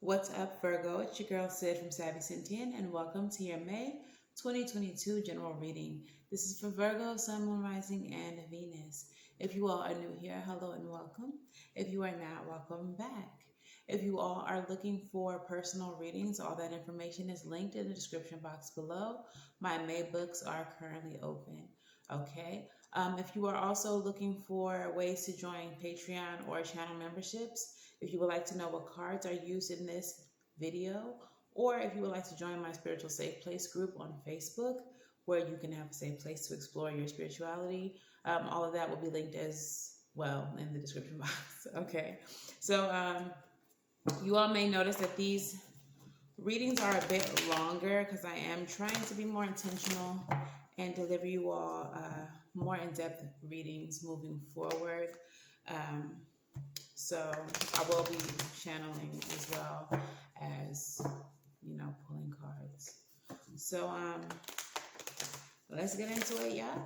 What's up, Virgo? It's your girl Sid from Savy, Sentient, and welcome to your May 2022 general reading. This is for Virgo, Sun, Moon, Rising, and Venus. If you all are new here, hello and welcome. If you are not, welcome back. If you all are looking for personal readings, all that information is linked in the description box below. My May books are currently open. Okay. If you are also looking for ways to join Patreon or channel memberships, if you would like to know what cards are used in this video, or if you would like to join my Spiritual Safe Place group on Facebook, where you can have a safe place to explore your spirituality, all of that will be linked as well in the description box. Okay, so you all may notice that these readings are a bit longer because I am trying to be more intentional and deliver you all more in-depth readings moving forward. So I will be channeling as well as, pulling cards. So let's get into it, yeah.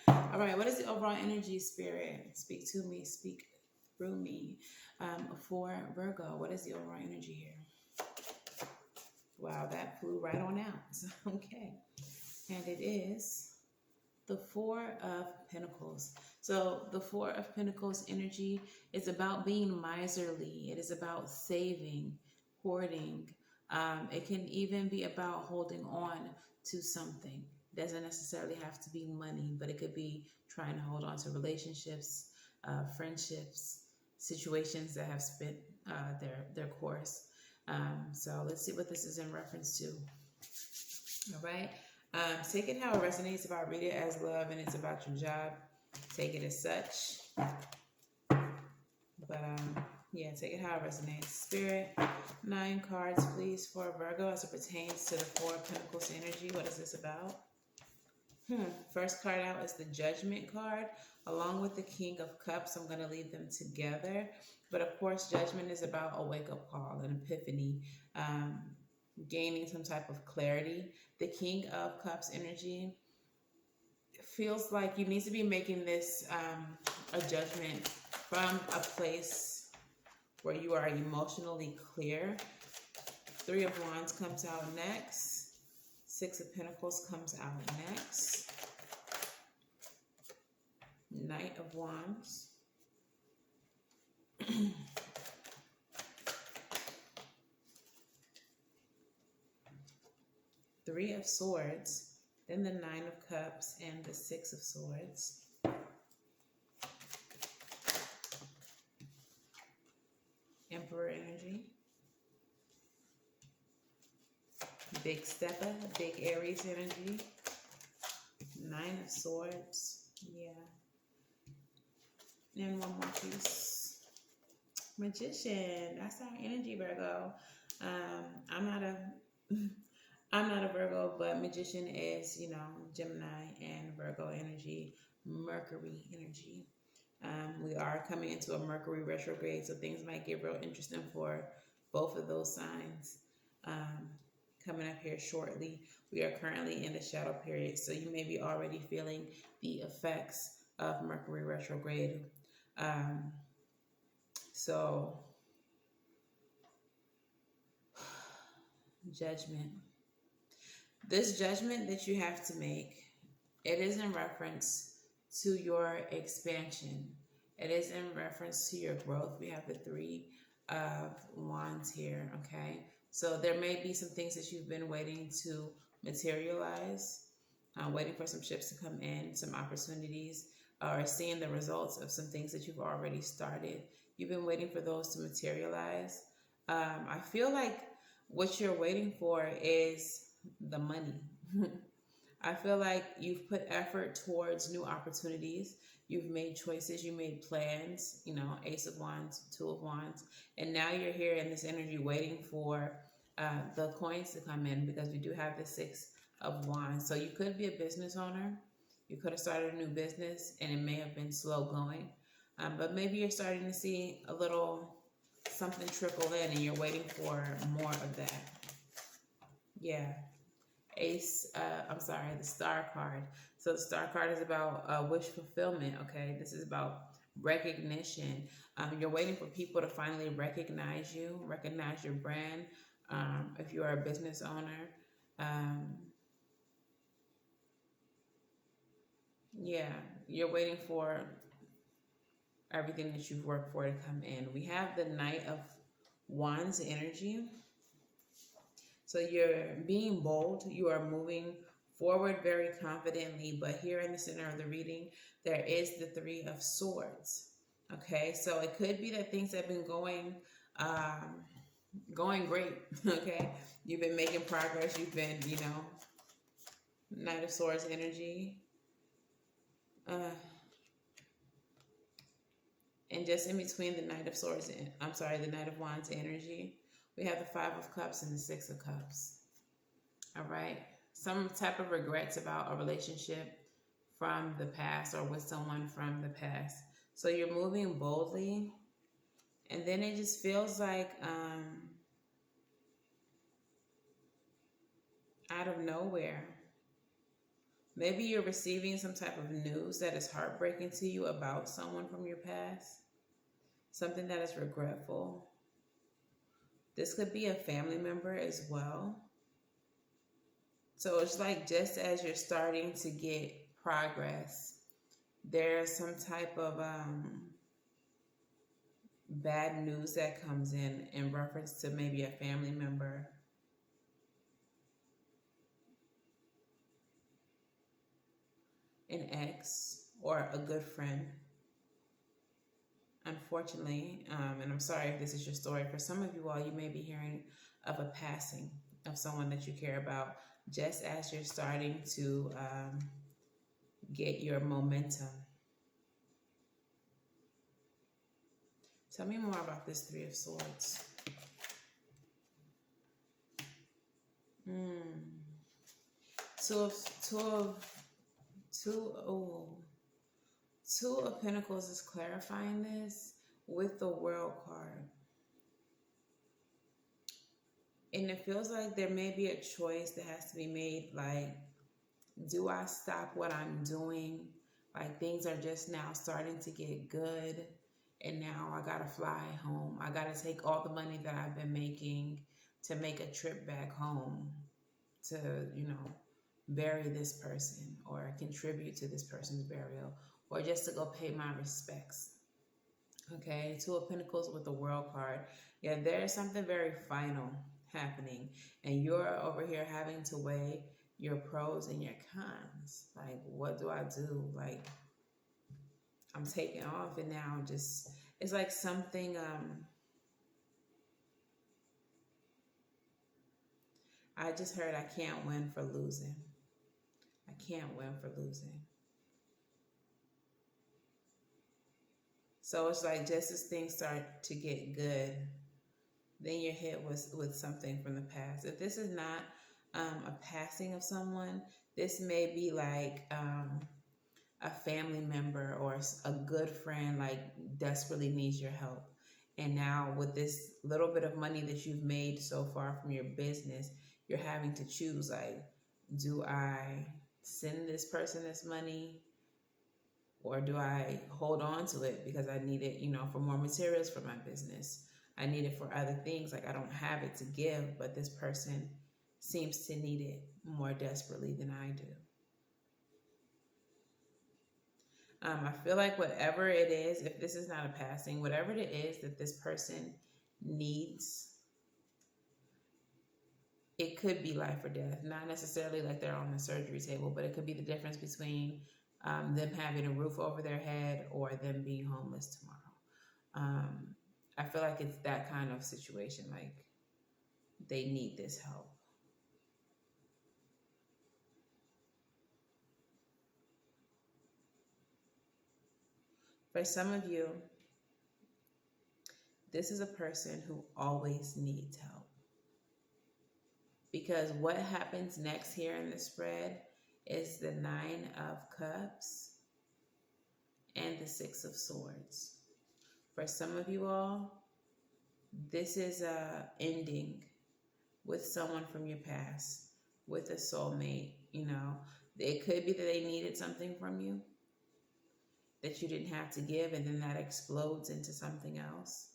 All right, what is the overall energy, Spirit? Speak to me, speak through me. For Virgo, what is the overall energy here? Wow, that flew right on out. Okay. And it is the Four of Pentacles. So the Four of Pentacles energy is about being miserly. It is about saving, hoarding. It can even be about holding on to something. It doesn't necessarily have to be money, but it could be trying to hold on to relationships, friendships, situations that have spent their course. So let's see what this is in reference to. All right. Take it how it resonates. If I read it as love and it's about your job, take it as such. But yeah, take it how it resonates. Spirit, 9 cards, please, for Virgo as it pertains to the Four of Pentacles energy. What is this about? First card out is the Judgment card, along with the King of Cups. I'm going to leave them together. But of course, Judgment is about a wake-up call, an epiphany, gaining some type of clarity. The King of Cups energy feels like you need to be making this a judgment from a place where you are emotionally clear. 3 of Wands comes out next. 6 of Pentacles comes out next. Knight of Wands. 3 of Swords, then the 9 of Cups, and the 6 of Swords. Emperor energy. Big stepper, big Aries energy. 9 of Swords, yeah. And one more piece. Magician, that's our energy, Virgo. I'm not a Virgo, but Magician is, Gemini and Virgo energy, Mercury energy. We are coming into a Mercury retrograde, so things might get real interesting for both of those signs. Coming up here shortly, we are currently in the shadow period, so you may be already feeling the effects of Mercury retrograde. So, judgment. This judgment that you have to make, it is in reference to your expansion. It is in reference to your growth. We have the 3 of Wands here, okay? So there may be some things that you've been waiting to materialize, waiting for some ships to come in, some opportunities, or seeing the results of some things that you've already started. You've been waiting for those to materialize. I feel like what you're waiting for is the money. I feel like you've put effort towards new opportunities. You've made choices, you made plans, Ace of Wands, 2 of Wands, and now you're here in this energy waiting for the coins to come in, because we do have the 6 of Wands. So you could be a business owner. You could have started a new business and it may have been slow going, but maybe you're starting to see a little something trickle in and you're waiting for more of that. Yeah. The Star card. So the Star card is about wish fulfillment, okay? This is about recognition. You're waiting for people to finally recognize you, recognize your brand. If you are a business owner, um, yeah, you're waiting for everything that you've worked for to come in. We have the Knight of Wands energy. So you're being bold, you are moving forward very confidently, but here in the center of the reading, there is the Three of Swords. Okay, so it could be that things have been um, going great. Okay, you've been making progress. You've been, Knight of Swords energy, and just in between the Knight of Swords, the Knight of Wands energy, we have the Five of Cups and the Six of Cups. All right, some type of regrets about a relationship from the past or with someone from the past. So you're moving boldly, and then it just feels like out of nowhere, maybe you're receiving some type of news that is heartbreaking to you about someone from your past, something that is regretful. This could be a family member as well. So it's like just as you're starting to get progress, there's some type of bad news that comes in reference to maybe a family member, an ex, or a good friend. Unfortunately, and I'm sorry if this is your story, for some of you all, you may be hearing of a passing of someone that you care about just as you're starting to get your momentum. Tell me more about this Three of Swords. Two of Pentacles is clarifying this with the World card. And it feels like there may be a choice that has to be made. Like, do I stop what I'm doing? Like, things are just now starting to get good, and now I gotta fly home. I gotta take all the money that I've been making to make a trip back home to, bury this person or contribute to this person's burial, or just to go pay my respects. Okay, Two of Pentacles with the World card. Yeah, there is something very final happening, and you're over here having to weigh your pros and your cons. Like, what do I do? Like, I'm taking off, and now just, it's like something, I just heard I can't win for losing. I can't win for losing. So it's like just as things start to get good, then you're hit with something from the past. If this is not a passing of someone, this may be like a family member or a good friend, like, desperately needs your help. And now with this little bit of money that you've made so far from your business, you're having to choose, like, do I send this person this money, or do I hold on to it because I need it, for more materials for my business? I need it for other things. Like, I don't have it to give, but this person seems to need it more desperately than I do. I feel like whatever it is, if this is not a passing, whatever it is that this person needs, it could be life or death. Not necessarily like they're on the surgery table, but it could be the difference between them having a roof over their head or them being homeless tomorrow. I feel like it's that kind of situation. Like, they need this help. For some of you, this is a person who always needs help. Because what happens next here in the spread is the Nine of Cups and the Six of Swords. For some of you all, this is a ending with someone from your past, with a soulmate. It could be that they needed something from you. that you didn't have to give, and then that explodes into something else.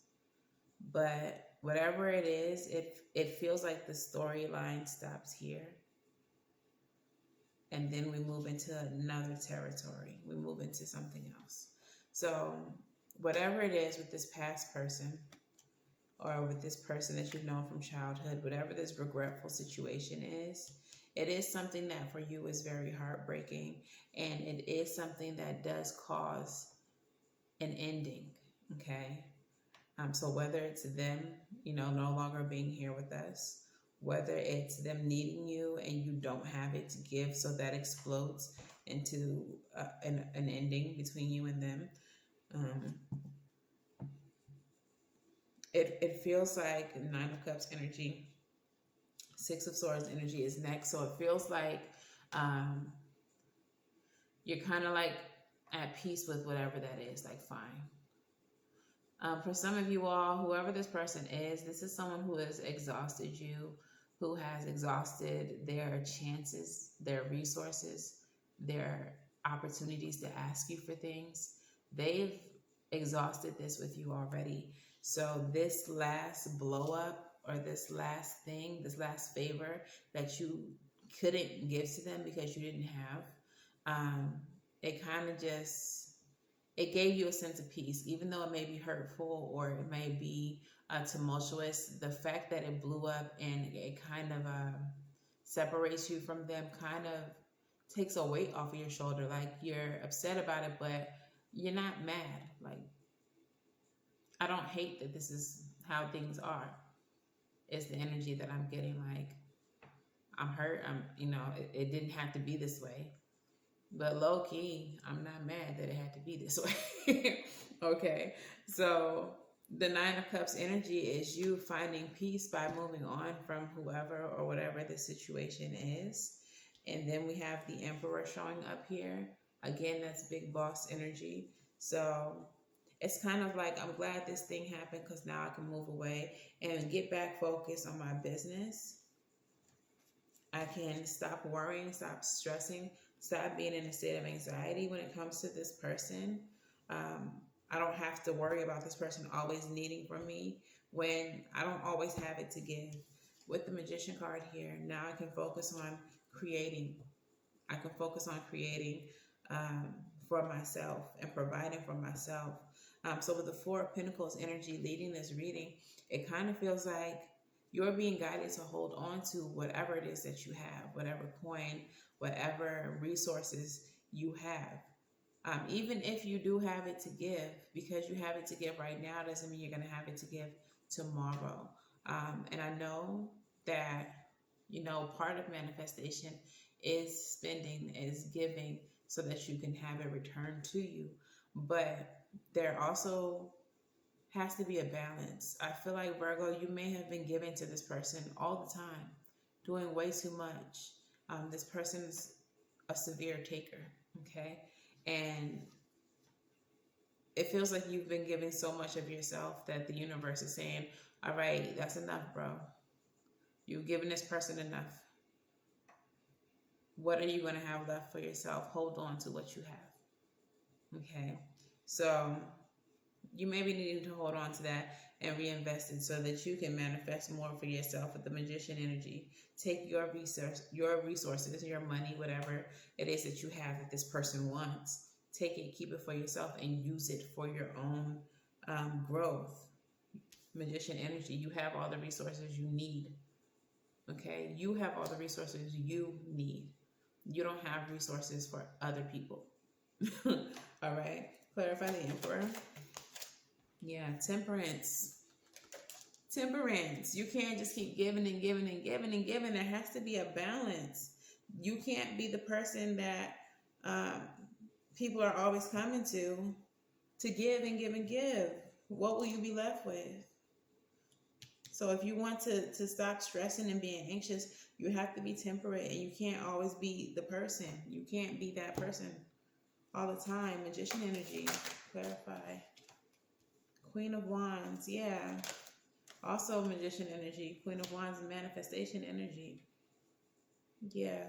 But whatever it is, it feels like the storyline stops here. And then we move into another territory. We move into something else. So whatever it is with this past person, or with this person that you've known from childhood, whatever this regretful situation is, it is something that for you is very heartbreaking, and it is something that does cause an ending, okay? So whether it's them, no longer being here with us, whether it's them needing you and you don't have it to give, so that explodes into an ending between you and them. It feels like Nine of Cups energy, Six of Swords energy is next. So it feels like you're kind of like at peace with whatever that is, like fine. For some of you all, whoever this person is, this is someone who has exhausted you, who has exhausted their chances, their resources, their opportunities to ask you for things. They've exhausted this with you already. So this last blow up, or this last thing, this last favor that you couldn't give to them because you didn't have, it kind of just, it gave you a sense of peace, even though it may be hurtful or it may be tumultuous. The fact that it blew up and it kind of separates you from them kind of takes a weight off of your shoulder. Like, you're upset about it, but you're not mad. Like, I don't hate that this is how things are. It's the energy that I'm getting. Like, I'm hurt. It didn't have to be this way. But low key, I'm not mad that it had to be this way. Okay. So the Nine of Cups energy is you finding peace by moving on from whoever or whatever the situation is. And then we have the Emperor showing up here. Again, that's big boss energy. So it's kind of like, I'm glad this thing happened because now I can move away and get back focused on my business. I can stop worrying, stop stressing, stop being in a state of anxiety when it comes to this person. I don't have to worry about this person always needing from me when I don't always have it to give. With the Magician card here, now I can focus on creating. I can focus on creating for myself and providing for myself. So with the Four of Pentacles energy leading this reading, it kind of feels like you're being guided to hold on to whatever it is that you have, whatever coin, whatever resources you have. Even if you do have it to give, because you have it to give right now doesn't mean you're going to have it to give tomorrow. And I know that, part of manifestation is spending, is giving, so that you can have it returned to you. But there also has to be a balance. I feel like, Virgo, you may have been giving to this person all the time, doing way too much. This person's a severe taker, okay? And it feels like you've been giving so much of yourself that the universe is saying, all right, that's enough, bro. You've given this person enough. What are you going to have left for yourself? Hold on to what you have, okay? So you may be needing to hold on to that and reinvest it so that you can manifest more for yourself with the Magician energy. Take your resources, your money, whatever it is that you have that this person wants. Take it, keep it for yourself, and use it for your own growth. Magician energy, you have all the resources you need. Okay? You have all the resources you need. You don't have resources for other people. All right? Clarify the Emperor. Yeah, Temperance. Temperance. You can't just keep giving and giving and giving and giving. There has to be a balance. You can't be the person that people are always coming to give and give and give. What will you be left with? So if you want to stop stressing and being anxious, you have to be temperate, and you can't always be the person. You can't be that person all the time. Magician energy. Clarify. Queen of Wands, yeah. Also Magician energy. Queen of Wands, manifestation energy. Yeah.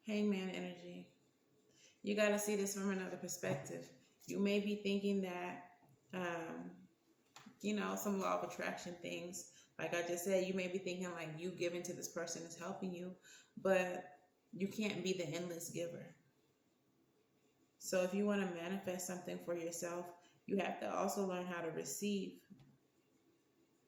Hangman energy. You got to see this from another perspective. You may be thinking that, um, some law of attraction things. Like I just said, you may be thinking like you giving to this person is helping you, but you can't be the endless giver. So if you want to manifest something for yourself, you have to also learn how to receive.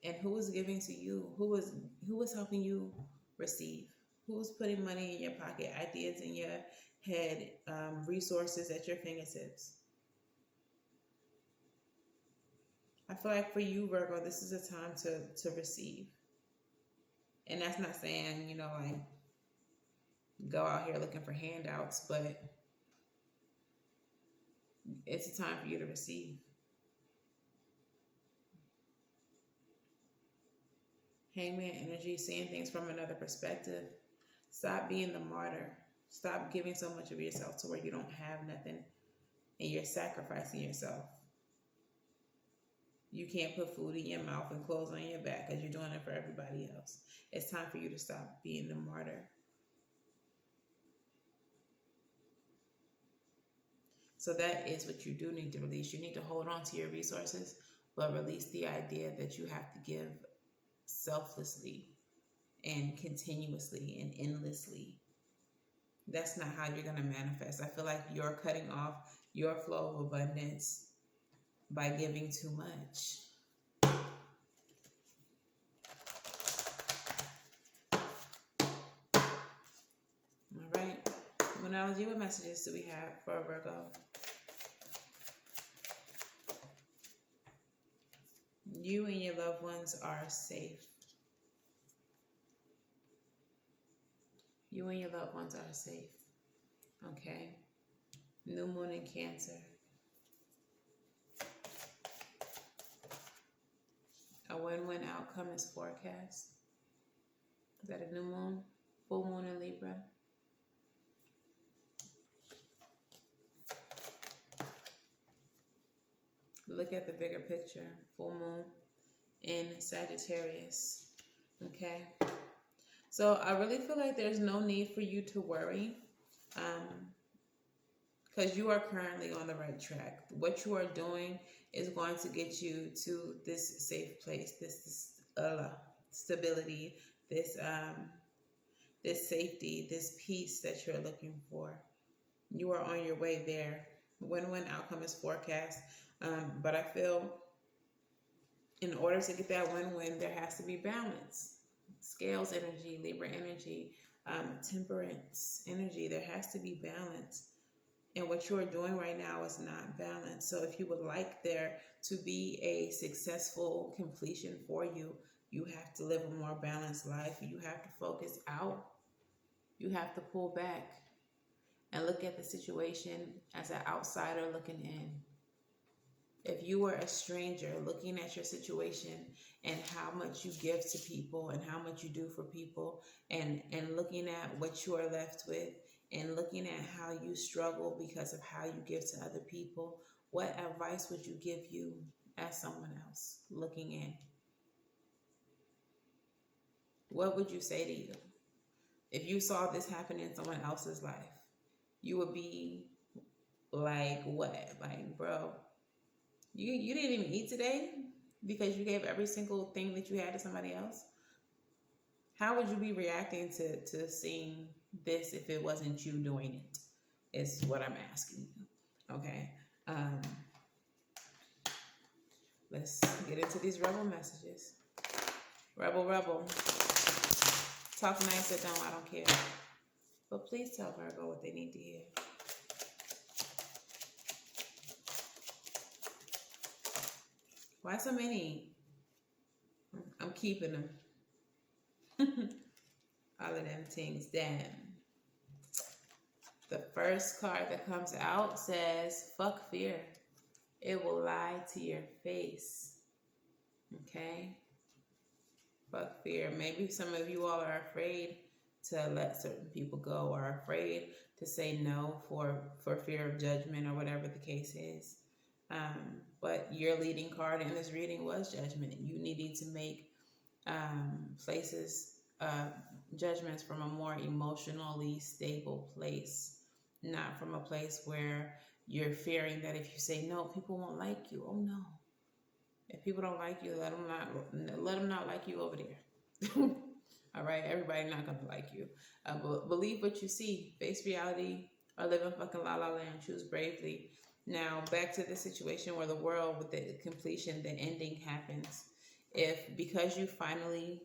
And who is giving to you? Who is helping you receive? Who's putting money in your pocket, ideas in your head, resources at your fingertips? I feel like for you, Virgo, this is a time to receive. And that's not saying, like go out here looking for handouts, but it's a time for you to receive. Hangman energy, seeing things from another perspective. Stop being the martyr. Stop giving so much of yourself to where you don't have nothing and you're sacrificing yourself. You can't put food in your mouth and clothes on your back because you're doing it for everybody else. It's time for you to stop being the martyr. So that is what you do need to release. You need to hold on to your resources, but release the idea that you have to give selflessly and continuously and endlessly. That's not how you're going to manifest. I feel like you're cutting off your flow of abundance by giving too much. All right. Monology, what messages do we have for Virgo? You and your loved ones are safe. You and your loved ones are safe. Okay. New moon in Cancer. A win-win outcome is forecast. Is that a new moon? Full moon in Libra. Look at the bigger picture. Full moon in Sagittarius. Okay. So I really feel like there's no need for you to worry. Because you are currently on the right track. What you are doing is going to get you to this safe place, this stability, this safety, this peace that you're looking for. You are on your way there. Win-win outcome is forecast, but I feel in order to get that win-win, there has to be balance. Scales energy, Libra energy, temperance energy. There has to be balance. And what you're doing right now is not balanced. So if you would like there to be a successful completion for you, you have to live a more balanced life. You have to focus out. You have to pull back and look at the situation as an outsider looking in. If you were a stranger looking at your situation and how much you give to people and how much you do for people and looking at what you are left with, and looking at how you struggle because of how you give to other people, what advice would you give you as someone else looking in? What would you say to you? If you saw this happen in someone else's life, you would be like, what? Like, bro, you didn't even eat today because you gave every single thing that you had to somebody else? How would you be reacting to seeing this if it wasn't you doing it? Is what I'm asking you. Okay. Let's get into these rebel messages. Rebel. Talk nice or don't, I don't care. But please tell Virgo what they need to hear. Why so many? I'm keeping them. All of them things. Damn. The first card that comes out says, fuck fear. It will lie to your face. Okay? Fuck fear. Maybe some of you all are afraid to let certain people go, or are afraid to say no for fear of judgment or whatever the case is. But your leading card in this reading was judgment. You needed to make judgments from a more emotionally stable place. not from a place where you're fearing that if you say no, people won't like you. Oh no. If people don't like you, let them not like you over there. All right, everybody not gonna like you. Believe what you see, face reality, or live in fucking la la land. Choose bravely. Now back to the situation where the world, with the completion, the ending happens. If because you finally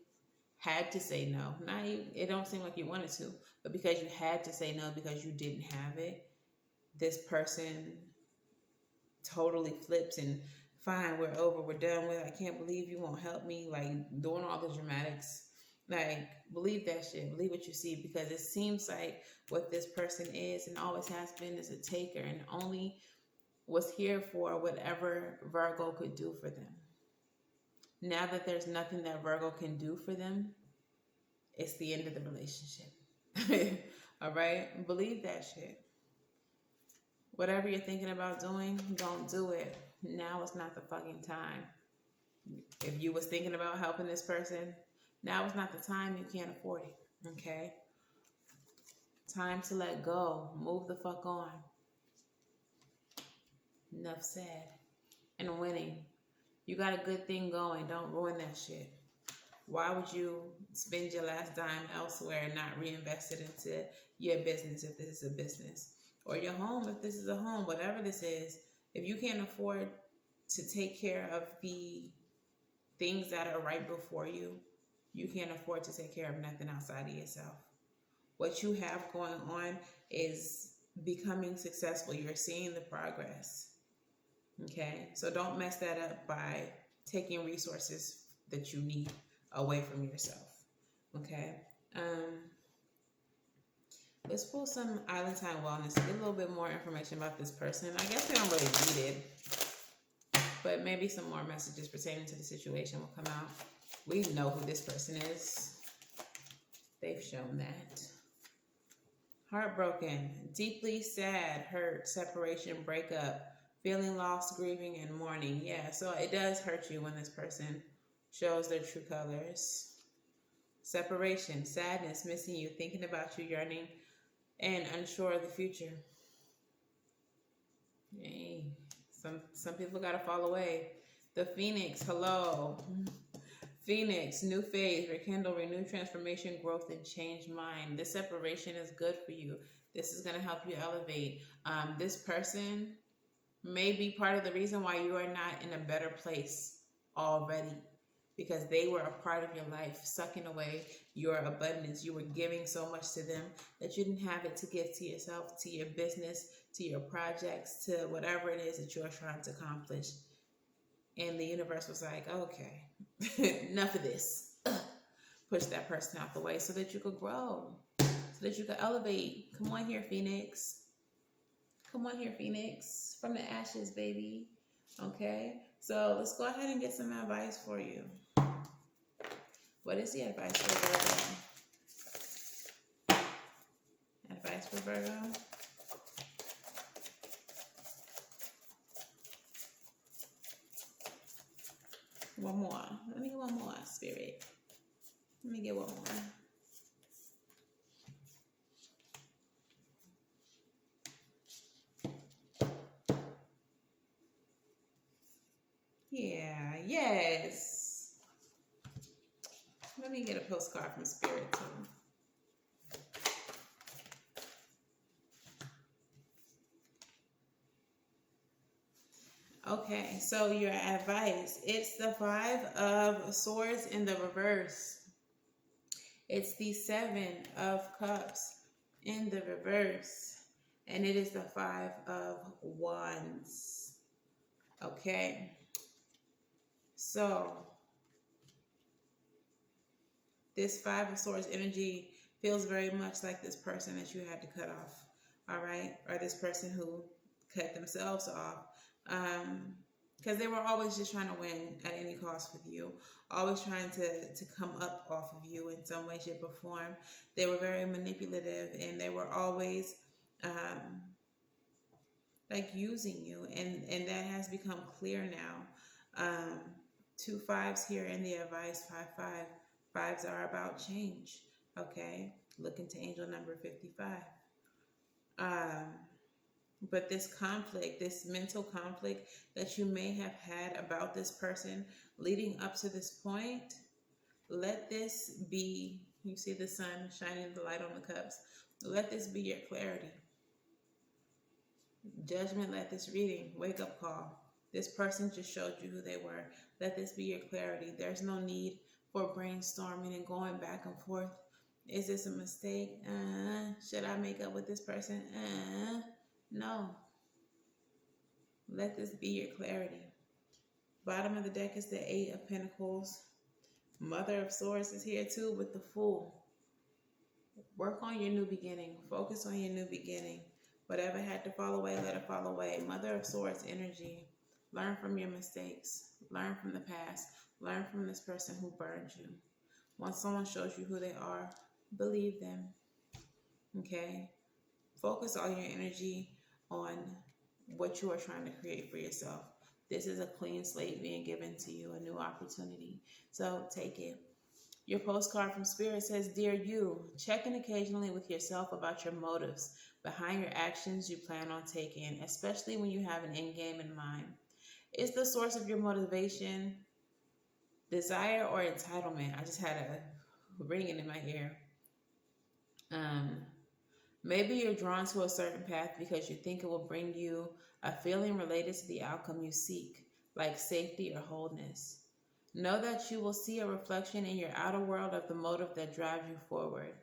had to say no, not even, it don't seem like you wanted to, but because you had to say no because you didn't have it, this person totally flips and fine, we're over, we're done with. I can't believe you won't help me. Like doing all the dramatics. Like believe that shit. Believe what you see, because it seems like what this person is and always has been is a taker and only was here for whatever Virgo could do for them. Now that there's nothing that Virgo can do for them, it's the end of the relationship. All right? Believe that shit. Whatever you're thinking about doing, don't do it. Now is not the fucking time. If you was thinking about helping this person, now is not the time. You can't afford it. Okay? Time to let go. Move the fuck on. Enough said. And winning. You got a good thing going. Don't ruin that shit. Why would you spend your last dime elsewhere and not reinvest it into your business if this is a business? Or your home if this is a home, whatever this is. If you can't afford to take care of the things that are right before you, you can't afford to take care of nothing outside of yourself. What you have going on is becoming successful. You're seeing the progress. Okay? So don't mess that up by taking resources that you need away from yourself. Okay? Let's pull some Island Time Wellness to get a little bit more information about this person. I guess they don't really need it, but maybe some more messages pertaining to the situation will come out. We know who this person is. They've shown that. Heartbroken, deeply sad, hurt, separation, breakup, feeling lost, grieving, and mourning. Yeah, so it does hurt you when this person shows their true colors. Separation, sadness, missing you, thinking about you, yearning, and unsure of the future. Hey, some people gotta fall away. The Phoenix, hello. Phoenix, new phase, rekindle, renew, transformation, growth, and change mind. This separation is good for you. This is gonna help you elevate. This person may be part of the reason why you are not in a better place already, because they were a part of your life, sucking away your abundance. You were giving so much to them that you didn't have it to give to yourself, to your business, to your projects, to whatever it is that you're trying to accomplish. And the universe was like, okay, enough of this. Push that person out the way so that you could grow, so that you could elevate. Come on here, Phoenix. Come on here, Phoenix. From the ashes, baby. Okay? So let's go ahead and get some advice for you. What is the advice for Virgo? Advice for Virgo? One more. Let me get one more, Spirit. Let me get one more. Yeah, yes. Let me get a postcard from Spirit too. Okay, so your advice. It's the 5 of Swords in the reverse. It's the 7 of Cups in the reverse. And it is the 5 of Wands. Okay. So, this 5 of Swords energy feels very much like this person that you had to cut off. All right? Or this person who cut themselves off. Because they were always just trying to win at any cost with you, always trying to come up off of you in some way, shape, or form. They were very manipulative, and they were always like using you, and that has become clear now. 2 5s here in the advice, 5 5. 5s are about change. Okay, look into angel number 55. Um, but this conflict, this mental conflict that you may have had about this person leading up to this point, let this be, you see the sun shining the light on the cups, let this be your clarity. Judgment, let this reading, wake up call. This person just showed you who they were. Let this be your clarity. There's no need for brainstorming and going back and forth. Is this a mistake? Should I make up with this person? No. Let this be your clarity. Bottom of the deck is the Eight of Pentacles. Mother of Swords is here too with the Fool. Work on your new beginning. Focus on your new beginning. Whatever had to fall away, let it fall away. Mother of Swords energy. Learn from your mistakes. Learn from the past. Learn from this person who burned you. Once someone shows you who they are, believe them. Okay? Focus all your energy on what you are trying to create for yourself. This is a clean slate being given to you, a new opportunity. So take it. Your postcard from Spirit says, Dear you, check in occasionally with yourself about your motives behind your actions you plan on taking, especially when you have an end game in mind. Is the source of your motivation desire or entitlement? I just had a ringing in my ear. Maybe you're drawn to a certain path because you think it will bring you a feeling related to the outcome you seek, like safety or wholeness. Know that you will see a reflection in your outer world of the motive that drives you forward.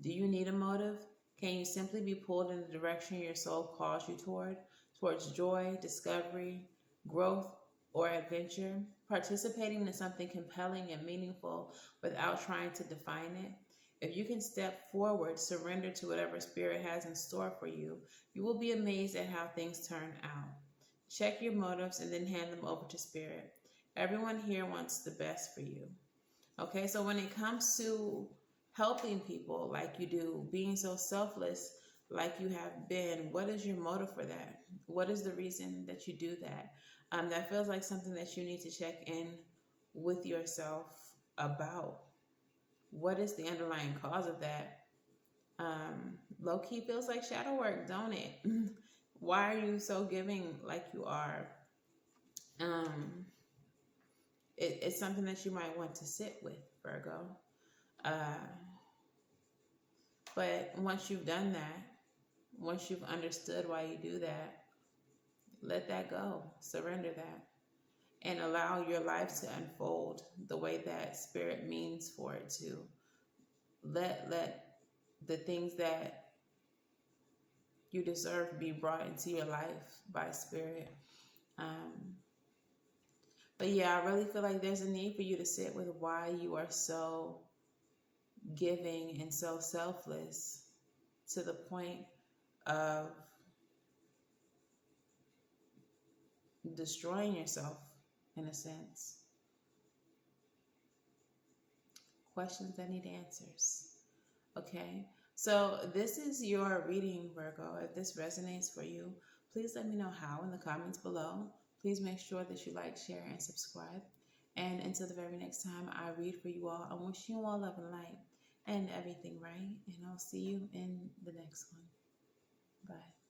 Do you need a motive? Can you simply be pulled in the direction your soul calls you towards joy, discovery, growth, or adventure? Participating in something compelling and meaningful without trying to define it? If you can step forward, surrender to whatever Spirit has in store for you, you will be amazed at how things turn out. Check your motives and then hand them over to Spirit. Everyone here wants the best for you. Okay, so when it comes to helping people like you do, being so selfless like you have been, what is your motive for that? What is the reason that you do that? That feels like something that you need to check in with yourself about. What is the underlying cause of that? Low-key feels like shadow work, don't it? Why are you so giving like you are? It's something that you might want to sit with, Virgo. But once you've done that, once you've understood why you do that, let that go. Surrender that. And allow your life to unfold the way that Spirit means for it to. Let the things that you deserve be brought into your life by Spirit. But yeah, I really feel like there's a need for you to sit with why you are so giving and so selfless to the point of destroying yourself in a sense. Questions that need answers. Okay, so this is your reading, Virgo. If this resonates for you, please let me know how in the comments below. Please make sure that you like, share, and subscribe. And until the very next time I read for you all, I'm wishing you all love and light and everything right. And I'll see you in the next one. Bye.